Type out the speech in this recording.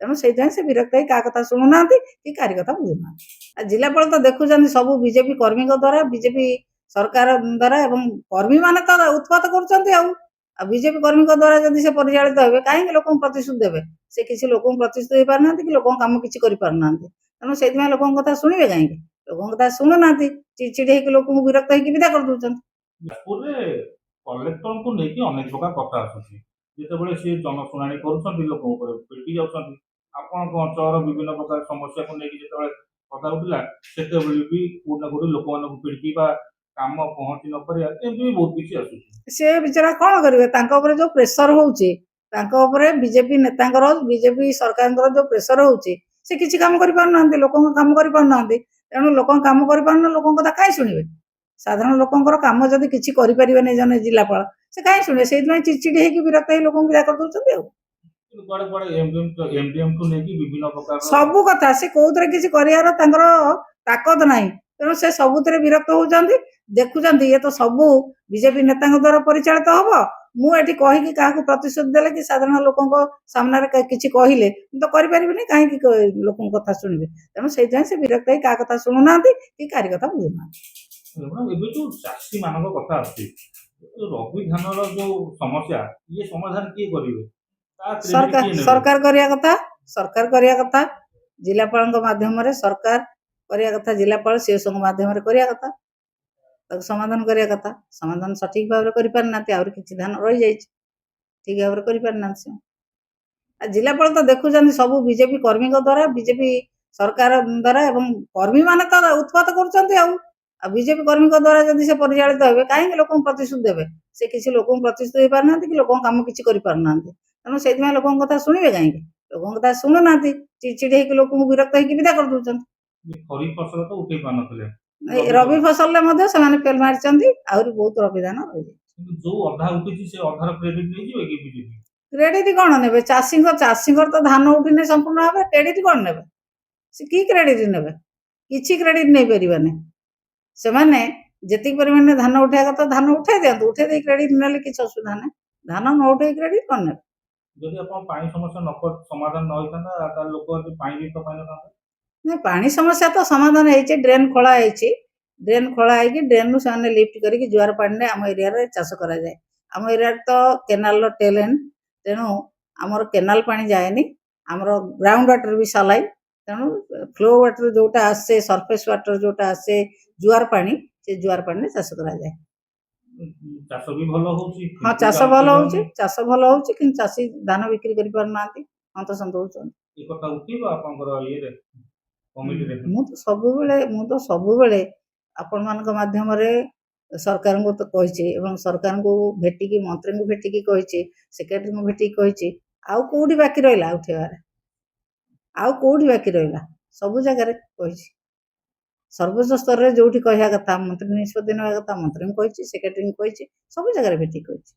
ତେଣୁ ସେଇଥିପାଇଁ ସେ ବିରକ୍ତ ହେଇ କାହା କଥା ଶୁଣୁନାହାନ୍ତି କି କାହାରି କଥା ବୁଝୁନାହାନ୍ତି। ଆଉ ଜିଲ୍ଲାପାଳ ତ ଦେଖୁଛନ୍ତି ସବୁ ବିଜେପି କର୍ମୀଙ୍କ ଦ୍ୱାରା, ବିଜେପି ସରକାର ଦ୍ୱାରା, ଏବଂ କର୍ମୀମାନେ ତ ଉତ୍ପାତ କରୁଛନ୍ତି। ଆଉ ବିଜେପି କର୍ମୀଙ୍କ ଦ୍ୱାରା ଯଦି ସେ ପରିଚାଳିତ ହେବେ, କାହିଁକି ଲୋକଙ୍କୁ ପ୍ରତିଶ୍ରୁତି ଦେବେ? ସେ କିଛି ଲୋକଙ୍କୁ ପ୍ରତିଶ୍ରୁତି ଦେଇପାରୁନାହାନ୍ତି କି ଲୋକଙ୍କ କାମ କିଛି କରିପାରୁନାହାନ୍ତି। ତେଣୁ ସେଇଥିପାଇଁ ଲୋକଙ୍କ କଥା ଶୁଣିବେ କାହିଁକି? ଲୋକଙ୍କ କଥା ଶୁଣୁନାହାନ୍ତି, ଚିଡଚିଡି ହେଇକି ଲୋକଙ୍କୁ ବିରକ୍ତ ହେଇକି ବିଦା କରିଦଉଛନ୍ତି। ଯାଜପୁରରେ କଲେକ୍ଟରଙ୍କୁ ନେଇକି ଅନେକ ପ୍ରକାର କଥା ଆସୁଛି। ଯେତେବେଳେ ସିଏ ଜନଶୁଣାଣି କରୁଛନ୍ତି, ଲୋକଙ୍କ ଉପରେ ପିଟି ଯାଉଛନ୍ତି। ଆପଣଙ୍କ ଅଞ୍ଚଳର ବିଭିନ୍ନ ପ୍ରକାର ସମସ୍ୟାକୁ ନେଇକି ଯେତେବେଳେ କଥା ଉଠିଲା, ସେତେବେଳେ ବି କୋଉଠି ନା କୋଉଠି ଲୋକମାନଙ୍କୁ ପିଟିକି ବା କାମ ପହଞ୍ଚି ନ ପାରିବା, ଏମିତି ବି ବହୁତ କିଛି ଆସୁଛି। ସେ ବିଚାରା କ'ଣ କରିବେ? ତାଙ୍କ ଉପରେ ଯୋଉ ପ୍ରେସର ହଉଛି, ତାଙ୍କ ଉପରେ ବିଜେପି ନେତାଙ୍କର, ବିଜେପି ସରକାରଙ୍କର ଯୋଉ ପ୍ରେସର ହଉଛି, ସେ କିଛି କାମ କରିପାରୁନାହାନ୍ତି, ଲୋକଙ୍କ କାମ କରିପାରୁନାହାନ୍ତି। ତେଣୁ ଲୋକଙ୍କ କାମ କରିପାରୁନ, ଲୋକଙ୍କ କଥା କାହିଁ ଶୁଣିବେ? ସାଧାରଣ ଲୋକଙ୍କର କାମ ଯଦି କିଛି କରିପାରିବେନି ଜଣେ ଜିଲ୍ଲାପାଳ, ସେ କାହିଁ ଶୁଣିବେ? ସେଇଥିପାଇଁ ଚିଡଚିଡି ହେଇକି ବିରକ୍ତ ହେଇ ଲୋକଙ୍କୁ ବିଦା କରିଦଉଛନ୍ତି। ଆଉ କିନ୍ତୁ କୁଆଡେ କୁଆଡେ ଏମଡିଏମକୁ ନେଇକି ବିଭିନ୍ନ ପ୍ରକାର ସବୁ କଥା ସେ କୋଉଥିରେ କିଛି କରିବାର ତାଙ୍କର ତାକତ ନାହିଁ। ତେଣୁ ସେ ସବୁଥିରେ ବିରକ୍ତ ହଉଛନ୍ତି। ଦେଖୁଛନ୍ତି ଇଏ ତ ସବୁ ବିଜେପି ନେତାଙ୍କ ଦ୍ୱାରା ପରିଚାଳିତ ହବ। ମୁଁ ଏଠି କହିକି କାହାକୁ ପ୍ରତିଶ୍ରୁତି ଦେଲେ କି ସାଧାରଣ ଲୋକଙ୍କ ସାମ୍ନାରେ କିଛି କହିଲେ ମୁଁ ତ କରିପାରିବିନି, କାହିଁକି ଲୋକଙ୍କ କଥା ଶୁଣିବେ? ତେଣୁ ସେଇଥିପାଇଁ ସେ ବିରକ୍ତ ହେଇ କାହା କଥା ଶୁଣୁନାହାନ୍ତି କି କାହାରି କଥା ବୁଝୁନାହାନ୍ତି। ଏବେ ଯୋଉ ଚାଷୀ ମାନଙ୍କ କଥା ଆସୁଛି, ରବି ଧାନର ଯୋଉ ସମସ୍ୟା, ଇଏ ସମାଧାନ କିଏ କରିବେ? ସରକାର କରିବା କଥା, ସରକାର କରିବା କଥା, ଜିଲ୍ଲାପାଳଙ୍କ ମାଧ୍ୟମରେ ସରକାର କରିବା କଥା, ଜିଲ୍ଲାପାଳ ସିଓଙ୍କ ମାଧ୍ୟମରେ କରିବା କଥା, ତାକୁ ସମାଧାନ କରିବା କଥା। ସମାଧାନ ସଠିକ ଭାବରେ କରିପାରିନାହାନ୍ତି, ଆହୁରି କିଛି ଧାନ ରହିଯାଇଛି, ଠିକ ଭାବରେ କରିପାରିନାହାନ୍ତି ସେ। ଆଉ ଜିଲ୍ଲାପାଳ ତ ଦେଖୁଛନ୍ତି ସବୁ ବିଜେପି କର୍ମୀଙ୍କ ଦ୍ୱାରା, ବିଜେପି ସରକାର ଦ୍ୱାରା, ଏବଂ କର୍ମୀମାନେ ତ ଉତ୍ପାତ କରୁଛନ୍ତି। ଆଉ ବିଜେପି କର୍ମୀଙ୍କ ଦ୍ୱାରା ଯଦି ସେ ପରିଚାଳିତ ହେବେ, କାହିଁକି ଲୋକଙ୍କୁ ପ୍ରତିଶ୍ରୁତି ଦେବେ? ସେ କିଛି ଲୋକଙ୍କୁ ପ୍ରତିଶ୍ରୁତି ଦେଇପାରୁନାହାନ୍ତି କି ଲୋକଙ୍କ କାମ କିଛି କରିପାରୁନାହାନ୍ତି। ତେଣୁ ସେଇଥିପାଇଁ ଲୋକଙ୍କ କଥା ଶୁଣିବେ କାହିଁକି? ଲୋକଙ୍କ କଥା ଶୁଣୁନାହାନ୍ତି, ଚିଡଚିଡି ହେଇକି ଲୋକଙ୍କୁ ବିରକ୍ତ ହେଇକି ବିଦା କରିଦଉଛନ୍ତି। ଖରିଫ ଫସଲ ତ ଉଠେଇ ପାରୁନଥିଲେ, ରବି ଫସଲରେ ମଧ୍ୟ ସେମାନେ ଫେଲ ମାରିଛନ୍ତି, ଆହୁରି ବହୁତ ରବି ଧାନ ରହିଯାଇଛି। କିନ୍ତୁ ଯୋଉ ଅଧା ଉଠିଛି ସେ ଅଧାର କ୍ରେଡିଟ ନେଇଯିବେ କି ବିଜେପି? କ୍ରେଡିଟ କ'ଣ ନେବେ? ଚାଷୀଙ୍କର ତ ଧାନ ଉଠିନି ସମ୍ପୂର୍ଣ୍ଣ ଭାବେ, କ୍ରେଡିଟ କ'ଣ ନେବେ? ସେ କି କ୍ରେଡିଟ ନେବେ? କିଛି କ୍ରେଡିଟ ନେଇପାରିବେନି। ସେମାନେ ଯେତିକି ପରିମାଣରେ ଧାନ ଉଠେଇବା କଥା ଧାନ ଉଠେଇ ଦିଅନ୍ତୁ, ଉଠେଇ ଦେଇ କ୍ରେଡିଟ ନେଲେ କିଛି ଅସୁବିଧା ନାହିଁ। ଧାନ ନ ଉଠେଇ କ୍ରେଡିଟ କ'ଣ ନେବେ? ଯଦି ଆପଣ ପାଣି ସମସ୍ୟା ସମାଧାନ ନ ହେଇଥାନ୍ତା, ତାହେଲେ ଲୋକ ପାଣି ବି ତ ପାଇନଥାନ୍ତେ। ନାଇଁ, ପାଣି ସମସ୍ୟା ତ ସମାଧାନ ହେଇଛି। ଡ୍ରେନ୍ ଖୋଳା ହେଇଛି, ଡ୍ରେନ୍ ଖୋଳା ହେଇକି ଡ୍ରେନ୍ରୁ ସେମାନେ ଲିଫ୍ଟ କରିକି ଜୁଆର ପାଣିରେ ଆମ ଏରିଆରେ ଚାଷ କରାଯାଏ। ଆମ ଏରିଆରେ ତ କେନାଲର ଟେଲ୍ ଏଣ୍ଡ, ତେଣୁ ଆମର କେନାଲ ପାଣି ଯାଏନି, ଆମର ଗ୍ରାଉଣ୍ଡ ୱାଟର ବି ସାଲାଇନ୍। ତେଣୁ ଫ୍ଲୋ ୱାଟର ଯୋଉଟା ଆସେ, ସର୍ଫେସ୍ ୱାଟର ଯୋଉଟା ଆସେ ଜୁଆର ପାଣି, ସେ ଜୁଆର ପାଣିରେ ଚାଷ କରାଯାଏ। ଚାଷ ବି ଭଲ ହଉଛି। ହଁ, ଚାଷ ଭଲ ହଉଛି, ଚାଷ ଭଲ ହଉଛି, କିନ୍ତୁ ଚାଷୀ ଧାନ ବିକ୍ରି କରିପାରୁନାହାନ୍ତି, ହନ୍ତସନ୍ତ ହଉଛନ୍ତି। ଏ କଥା ଉଠିବ ଆପଣଙ୍କର ଇଏରେ କମିଟିରେ? ମୁଁ ତ ସବୁବେଳେ ଆପଣମାନଙ୍କ ମାଧ୍ୟମରେ ସରକାରଙ୍କୁ ତ କହିଛି, ଏବଂ ସରକାରଙ୍କୁ ଭେଟିକି, ମନ୍ତ୍ରୀଙ୍କୁ ଭେଟିକି କହିଛି, ସେକ୍ରେଟାରୀଙ୍କୁ ଭେଟିକି କହିଛି। ଆଉ କୋଉଠି ବାକି ରହିଲା ଉଠେଇବାରେ? ଆଉ କୋଉଠି ବାକି ରହିଲା? ସବୁ ଜାଗାରେ କହିଛି। ସର୍ବୋଚ୍ଚ ସ୍ତରରେ ଯୋଉଠି କହିବା କଥା, ମନ୍ତ୍ରୀ ନିଷ୍ପତ୍ତି ନେବା କଥା, ମନ୍ତ୍ରୀଙ୍କୁ କହିଛି, ସେକ୍ରେଟାରୀଙ୍କୁ କହିଛି, ସବୁ ଜାଗାରେ ଭେଟିକି କହିଛି।